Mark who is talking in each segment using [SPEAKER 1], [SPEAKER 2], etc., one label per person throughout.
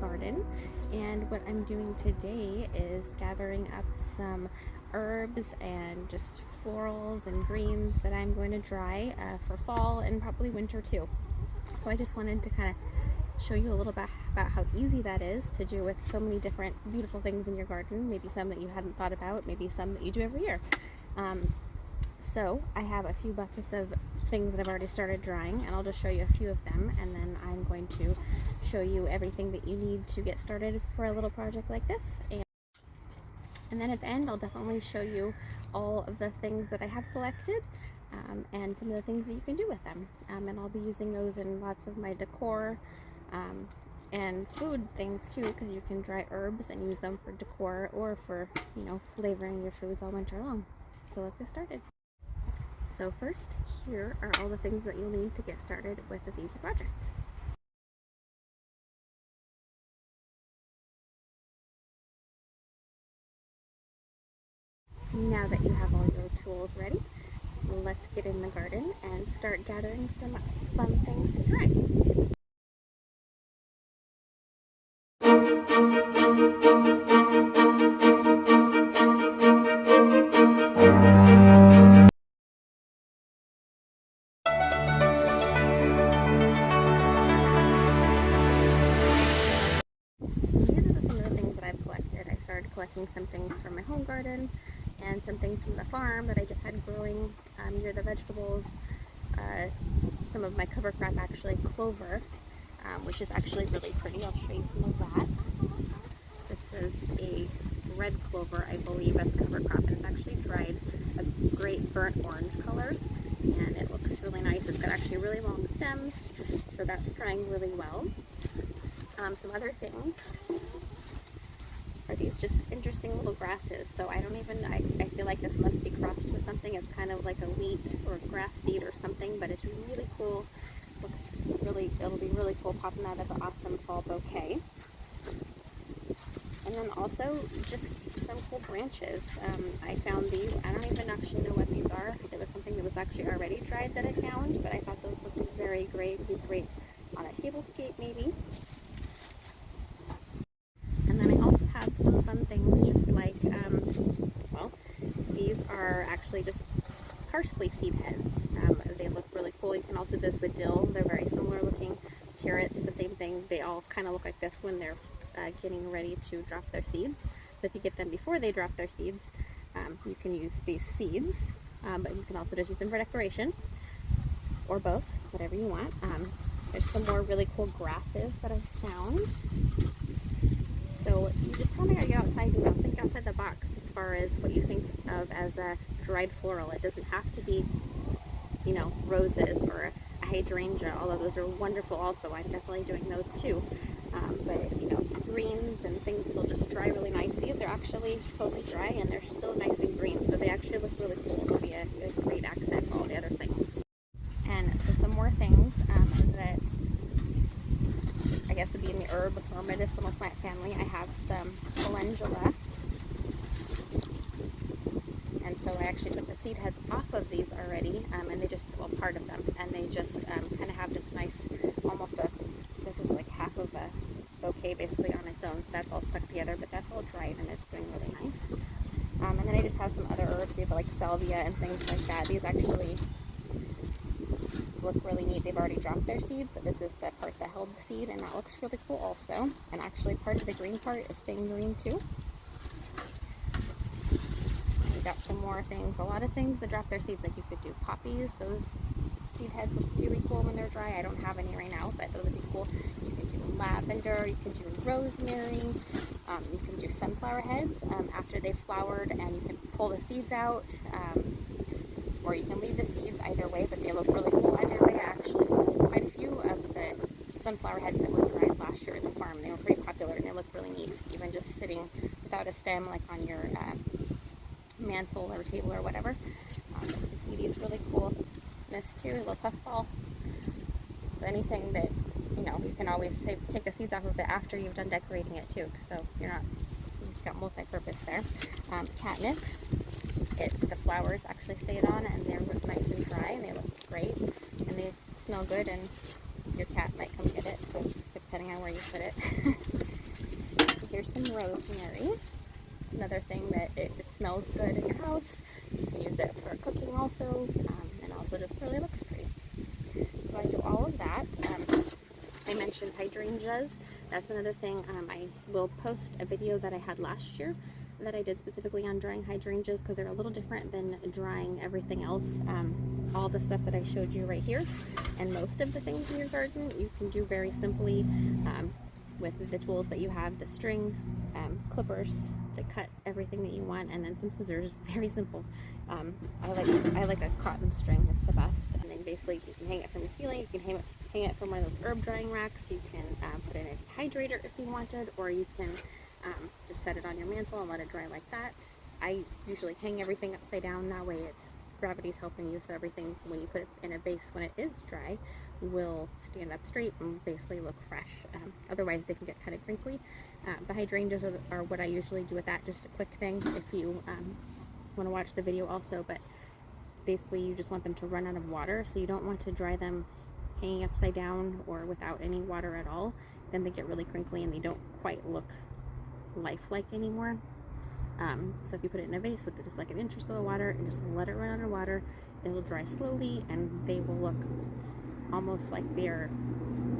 [SPEAKER 1] garden, and what I'm doing today is gathering up some herbs and just florals and greens that I'm going to dry for fall and probably winter too. So I just wanted to kind of show you a little bit about how easy that is to do with so many different beautiful things in your garden, maybe some that you hadn't thought about, maybe some that you do every year. So I have a few buckets of things that I've already started drying, and I'll just show you a few of them, and then I'm going to show you everything that you need to get started for a little project like this. And then at the end, I'll definitely show you all of the things that I have collected and some of the things that you can do with them. And I'll be using those in lots of my decor and food things too, because you can dry herbs and use them for decor or for, flavoring your foods all winter long. So let's get started. So first, here are all the things that you'll need to get started with this easy project. Now that you have all your tools ready, let's get in the garden and start gathering some fun things to dry. These are some of the things that I've collected. I started collecting some things from my home garden and some things from the farm that I just had growing near the vegetables. Some of my cover crop, actually, clover, which is actually really pretty. I'll show you some of that. This is a red clover, I believe, as cover crop, and it's actually dried a great burnt orange color, and it looks really nice. It's got actually really long stems, so that's drying really well. Some other things are these just interesting little grasses. So I feel like this must be crossed with something. It's kind of like a wheat or grass seed or something, but it's really cool. It'll be really cool popping out of an awesome fall bouquet. And then also just some cool branches. I found these. I don't even actually know what these are. It was something that was actually already dried that I found, but I thought those looked very great. Would be great on a tablescape maybe. And then I also have some fun things, just like, these are actually just parsley seed heads. They look really cool. You can also do this with dill. They're very similar looking. Carrots, the same thing. They all kind of look like this when they're getting ready to drop their seeds. So if you get them before they drop their seeds, you can use these seeds, but you can also just use them for decoration, or both, whatever you want. There's some more really cool grasses that I've found. So you just kind of gotta get outside, think outside the box as far as what you think of as a dried floral. It doesn't have to be, roses or a hydrangea, although those are wonderful also. I'm definitely doing those too. But, greens and things that'll just dry really nice. These are actually totally dry and they're still nice and green, so they actually look really cool. They'll be a great accent to all the other things. And so some more things that I guess would be in the herb or medicinal plant family. I have some calendula, and so I actually took the seed heads off of these already, and they just, part of them, and they just kind of have this nice, this is like half of a bouquet basically on its own, so that's all stuck together, but that's all dried and it's doing really nice. And then I just have some other herbs, you have like salvia and things like that. These actually look really neat. They've already dropped their seeds, but this is the part that held the seed, and that looks really cool also. And actually part of the green part is staying green too. We got some more things, a lot of things that drop their seeds, like you could do poppies. Those seed heads look really cool when they're dry. I don't have any right now, but those would be cool. You can do lavender, you can do rosemary, you can do sunflower heads after they've flowered, and you can pull the seeds out, or you can leave the seeds, either way, but they look really cool either way. I actually sold quite a few of the sunflower heads that were dried last year at the farm. They were pretty popular and they look really neat, even just sitting without a stem, like on your mantle or table or whatever. You can see these really cool. This too, a little puffball. So anything that, you can always take the seeds off of it after you've done decorating it too, so you've got multi-purpose there. Catnip. The flowers actually stayed on, and they're nice and dry, and they look great, and they smell good, and your cat might come get it, depending on where you put it. rosemary. Another thing that it smells good in your house. You can use it for cooking also, and also just really looks pretty. So I do all of that. I mentioned hydrangeas. That's another thing. I will post a video that I had last year that I did specifically on drying hydrangeas because they're a little different than drying everything else. All the stuff that I showed you right here and most of the things in your garden you can do very simply with the tools that you have, the string, clippers to cut everything that you want, and then some scissors. Very simple. I like a cotton string. It's the best. And then basically you can hang it from the ceiling. You can hang it from one of those herb drying racks. You can put it in a dehydrator if you wanted, or you can just set it on your mantle and let it dry like that. I usually hang everything upside down. That way gravity's helping you, so everything, when you put it in a vase when it is dry, will stand up straight and basically look fresh. Otherwise they can get kind of crinkly. The hydrangeas are what I usually do with that. Just a quick thing if you want to watch the video also, but basically you just want them to run out of water, so you don't want to dry them hanging upside down or without any water at all. Then they get really crinkly and they don't quite look lifelike anymore. So if you put it in a vase with just like an inch or so of water and just let it run under water, it'll dry slowly and they will look almost like they're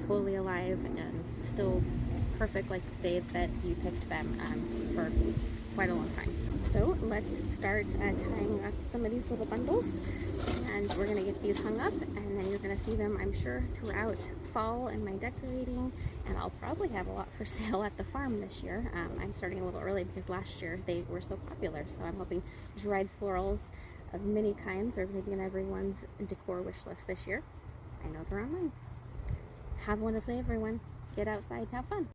[SPEAKER 1] totally alive and still perfect like the day that you picked them for quite a long time. So let's start tying up some of these little bundles, and we're going to get these hung up, and then you're going to see them, I'm sure, throughout fall in my decorating, and I'll probably have a lot for sale at the farm this year. I'm starting a little early because last year they were so popular, so I'm hoping dried florals of many kinds are going to be in everyone's decor wish list this year. I know they're on mine. Have a wonderful day, everyone. Get outside, have fun.